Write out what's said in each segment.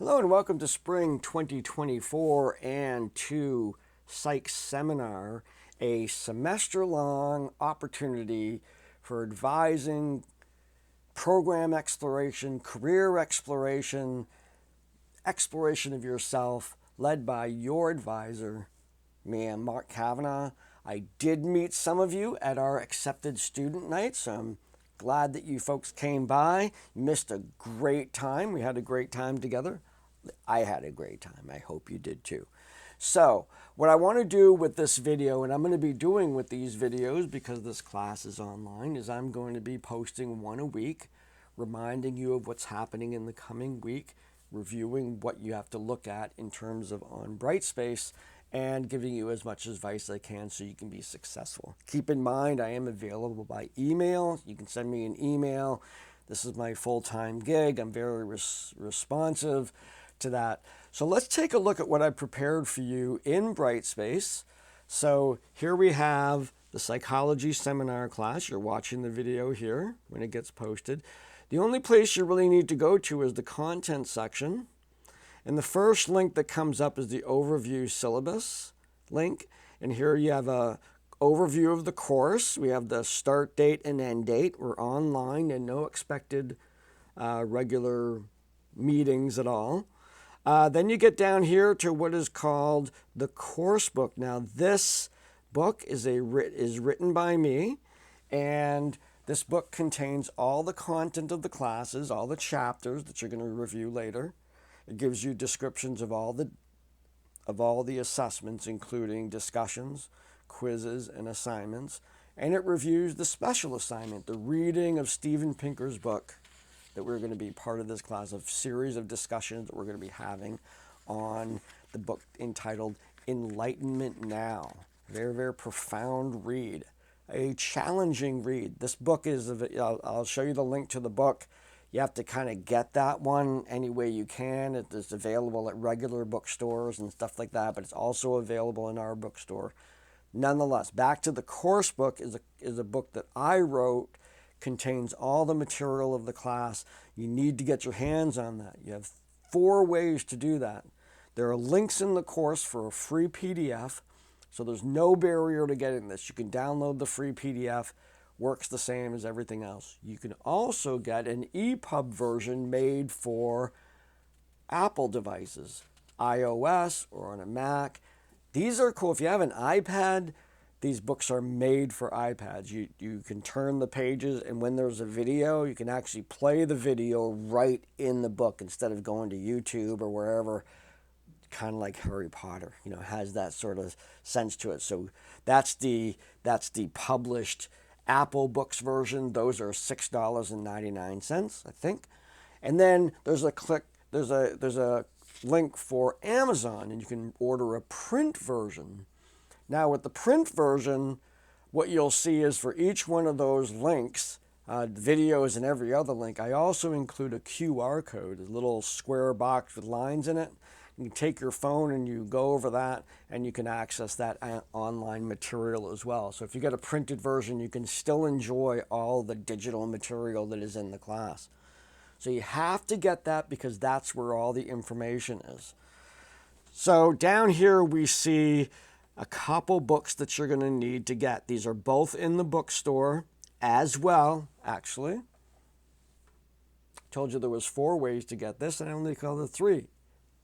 Hello and welcome to Spring 2024 and to Psych Seminar, a semester-long opportunity for advising, program exploration, career exploration, exploration of yourself, led by your advisor, me, I'm Mark Kavanaugh. I did meet some of you at our accepted student night, so I'm glad that you folks came by. You missed a great time. We had a great time together. I had a great time. I hope you did too. So, what I want to do with this video, and I'm going to be doing with these videos because this class is online, is I'm going to be posting one a week, reminding you of what's happening in the coming week, reviewing what you have to look at in terms of on Brightspace, and giving you as much advice as I can so you can be successful. Keep in mind, I am available by email. You can send me an email. This is my full-time gig. I'm very responsive to that. So let's take a look at what I prepared for you in Brightspace. So here we have the psychology seminar class. You're watching the video here when it gets posted. The only place you really need to go to is the content section. And the first link that comes up is the overview syllabus link. And here you have a overview of the course. We have the start date and end date. We're online and no expected regular meetings at all. Then you get down here to what is called the course book. Now this book is written by me, and this book contains all the content of the classes, all the chapters that you're going to review later. It gives you descriptions of all the assessments, including discussions, quizzes, and assignments. And it reviews the special assignment, the reading of Steven Pinker's book that we're going to be part of this class, a series of discussions that we're going to be having on the book entitled Enlightenment Now. Very, very profound read, a challenging read. This book is, I'll show you the link to the book. You have to kind of get that one any way you can. It is available at regular bookstores and stuff like that, but it's also available in our bookstore. Nonetheless, back to the course book is a book that I wrote, contains all the material of the class. You need to get your hands on that. You have 4 ways to do that. There are links in the course for a free PDF, so there's no barrier to getting this. You can download the free PDF. Works the same as everything else. You can also get an EPUB version made for Apple devices, iOS or on a Mac. These are cool. If you have an iPad, these books are made for iPads. You can turn the pages, and when there's a video, you can actually play the video right in the book instead of going to YouTube or wherever, kind of like Harry Potter, has that sort of sense to it. So that's the published Apple Books version. Those are $6.99, I think. And then there's a link for Amazon, and you can order a print version. Now with the print version, what you'll see is for each one of those links, videos and every other link, I also include a QR code, a little square box with lines in it. You can take your phone and you go over that, and you can access that online material as well. So if you get a printed version, you can still enjoy all the digital material that is in the class. So you have to get that because that's where all the information is. So down here we see a couple books that you're going to need to get. These are both in the bookstore as well, actually. Told you there was 4 ways to get this, and I only called it 3.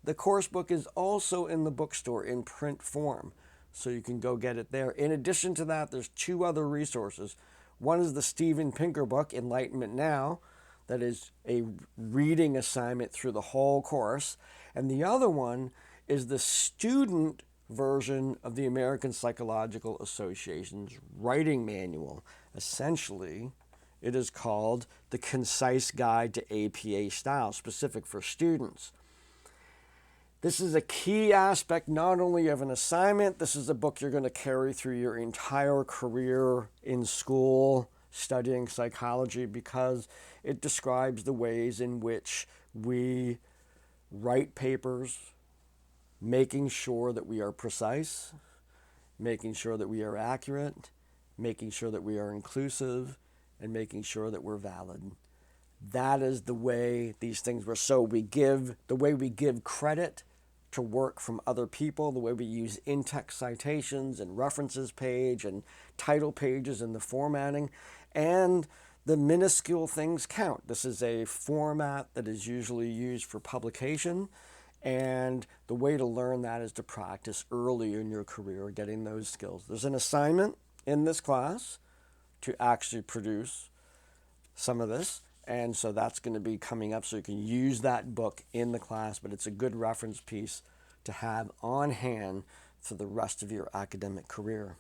The course book is also in the bookstore in print form, so you can go get it there. In addition to that, there's 2 other resources. One is the Steven Pinker book, Enlightenment Now, that is a reading assignment through the whole course. And the other one is the student version of the American Psychological Association's writing manual. Essentially, it is called The Concise Guide to APA Style, specific for students. This is a key aspect not only of an assignment, this is a book you're going to carry through your entire career in school studying psychology, because it describes the ways in which we write papers, making sure that we are precise, making sure that we are accurate, making sure that we are inclusive, and making sure that we're valid. That is the way these things were. So the way we give credit to work from other people, the way we use in-text citations and references page and title pages in the formatting, and the minuscule things count. This is a format that is usually used for publication, and the way to learn that is to practice early in your career, getting those skills. There's an assignment in this class to actually produce some of this, and so that's going to be coming up, so you can use that book in the class, but it's a good reference piece to have on hand for the rest of your academic career.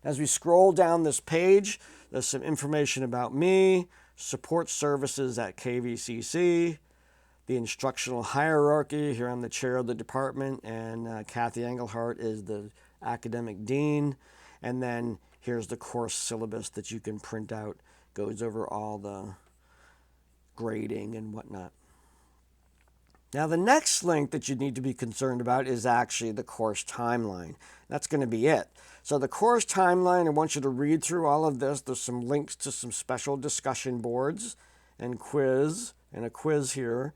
As we scroll down this page, there's some information about me, support services at KVCC, the instructional hierarchy. Here I'm the chair of the department, and Kathy Engelhardt is the academic dean. And then here's the course syllabus that you can print out. Goes over all the grading and whatnot. Now, the next link that you need to be concerned about is actually the course timeline. That's going to be it. So the course timeline, I want you to read through all of this. There's some links to some special discussion boards and a quiz here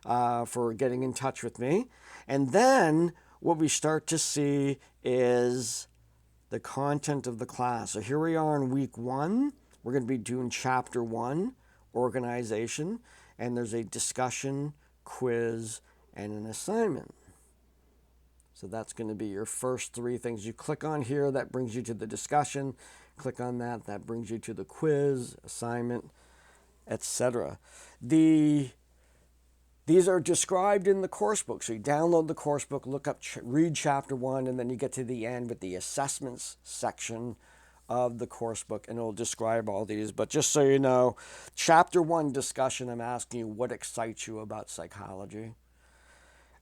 for getting in touch with me. And then what we start to see is the content of the class. So here we are in week 1. We're going to be doing chapter 1, organization, and there's a discussion, quiz, and an assignment. So that's going to be your first 3 things. You click on here, that brings you to the discussion. Click on that, that brings you to the quiz, assignment, etc. These are described in the course book. So you download the course book, look up, read chapter 1, and then you get to the end with the assessments section of the course book, and it'll describe all these. But just so you know, chapter 1 discussion, I'm asking you what excites you about psychology.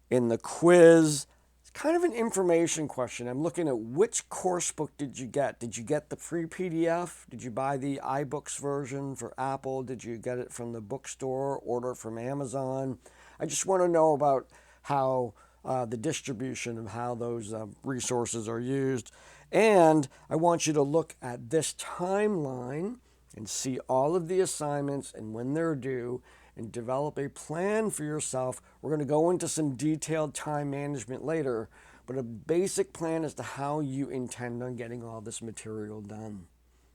In the quiz, it's kind of an information question. I'm looking at which course book did you get? Did you get the free PDF? Did you buy the iBooks version for Apple? Did you get it from the bookstore, order it from Amazon? I just want to know about how the distribution of how those resources are used. And I want you to look at this timeline and see all of the assignments and when they're due, and develop a plan for yourself. We're going to go into some detailed time management later, but a basic plan as to how you intend on getting all this material done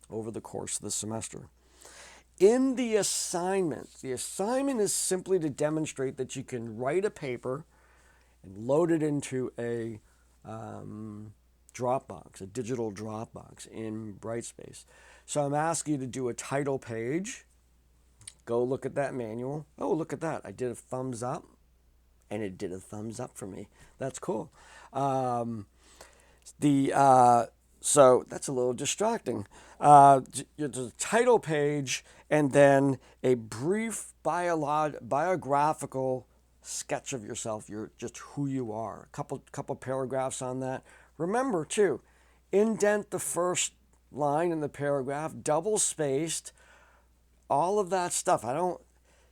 over the course of the semester. In the assignment is simply to demonstrate that you can write a paper and load it into a Dropbox, a digital Dropbox in Brightspace. So I'm asking you to do a title page. Go look at that manual. Oh, look at that. I did a thumbs up, and it did a thumbs up for me. That's cool. So that's a little distracting. There's a title page, and then a brief biographical sketch of yourself, just who you are. A couple paragraphs on that. Remember, too, indent the first line in the paragraph, double spaced, all of that stuff.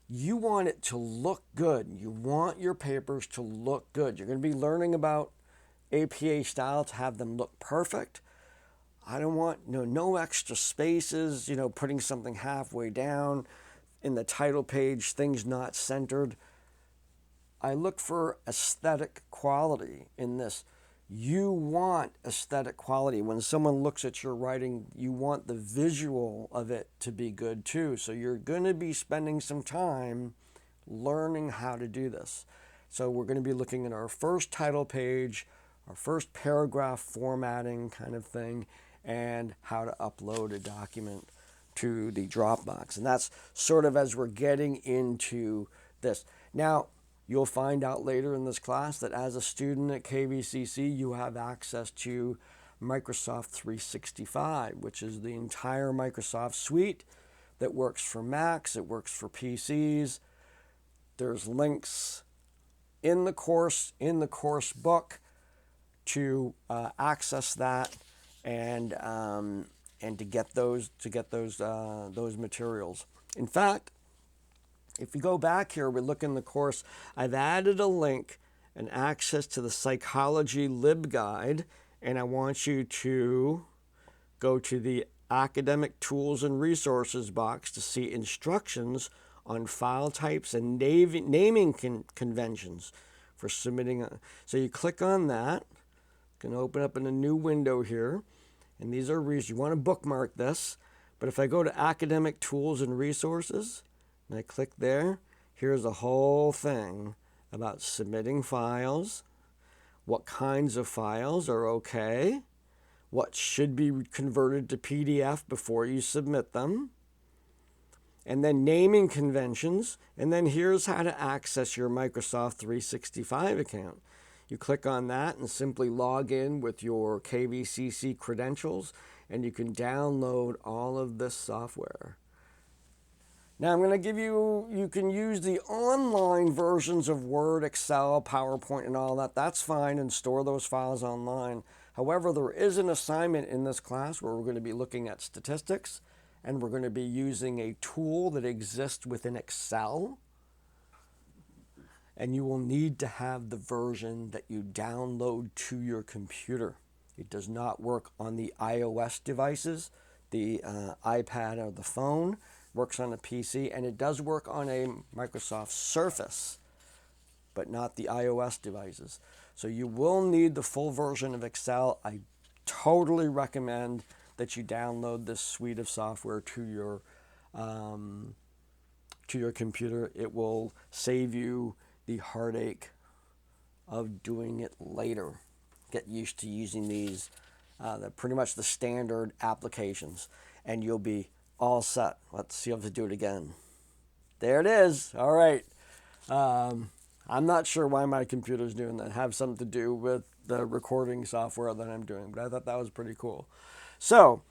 You want it to look good. You want your papers to look good. You're going to be learning about APA style to have them look perfect. I don't want no extra spaces, putting something halfway down in the title page, things not centered. I look for aesthetic quality in this. You want aesthetic quality. When someone looks at your writing, you want the visual of it to be good too. So you're going to be spending some time learning how to do this. So we're going to be looking at our first title page, our first paragraph formatting kind of thing, and how to upload a document to the Dropbox. And that's sort of as we're getting into this. Now, you'll find out later in this class that as a student at KVCC, you have access to Microsoft 365, which is the entire Microsoft suite that works for Macs, it works for PCs. There's links in the course book to access that and to get those materials. In fact, if you go back here, we look in the course, I've added a link and access to the Psychology LibGuide, and I want you to go to the Academic Tools and Resources box to see instructions on file types and naming conventions for submitting. So you click on that. You can open up in a new window here. And these are reasons. You want to bookmark this. But if I go to Academic Tools and Resources, and I click there, here's a whole thing about submitting files, what kinds of files are okay, what should be converted to PDF before you submit them, and then naming conventions, and then here's how to access your Microsoft 365 account. You click on that and simply log in with your KVCC credentials, and you can download all of this software. Now I'm going to give you can use the online versions of Word, Excel, PowerPoint, and all that. That's fine, and store those files online. However, there is an assignment in this class where we're going to be looking at statistics, and we're going to be using a tool that exists within Excel. And you will need to have the version that you download to your computer. It does not work on the iOS devices, the iPad or the phone. Works on a PC, and it does work on a Microsoft Surface, but not the iOS devices. So you will need the full version of Excel. I totally recommend that you download this suite of software to your computer. It will save you the heartache of doing it later. Get used to using these, pretty much the standard applications, and you'll be all set. Let's see if I do it again. There it is. All right. I'm not sure why my computer's doing that. Have something to do with the recording software that I'm doing, but I thought that was pretty cool. So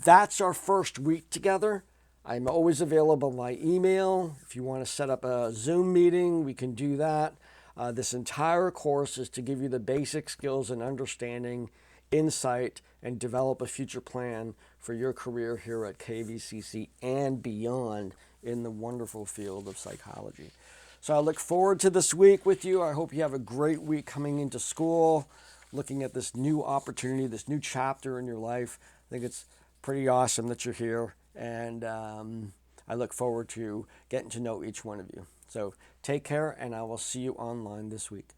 that's our first week together. I'm always available by email. If you want to set up a Zoom meeting, we can do that. This entire course is to give you the basic skills and understanding, insight, and develop a future plan for your career here at KVCC and beyond in the wonderful field of psychology. So I look forward to this week with you. I hope you have a great week coming into school, looking at this new opportunity, this new chapter in your life. I think it's pretty awesome that you're here, and I look forward to getting to know each one of you. So take care, and I will see you online this week.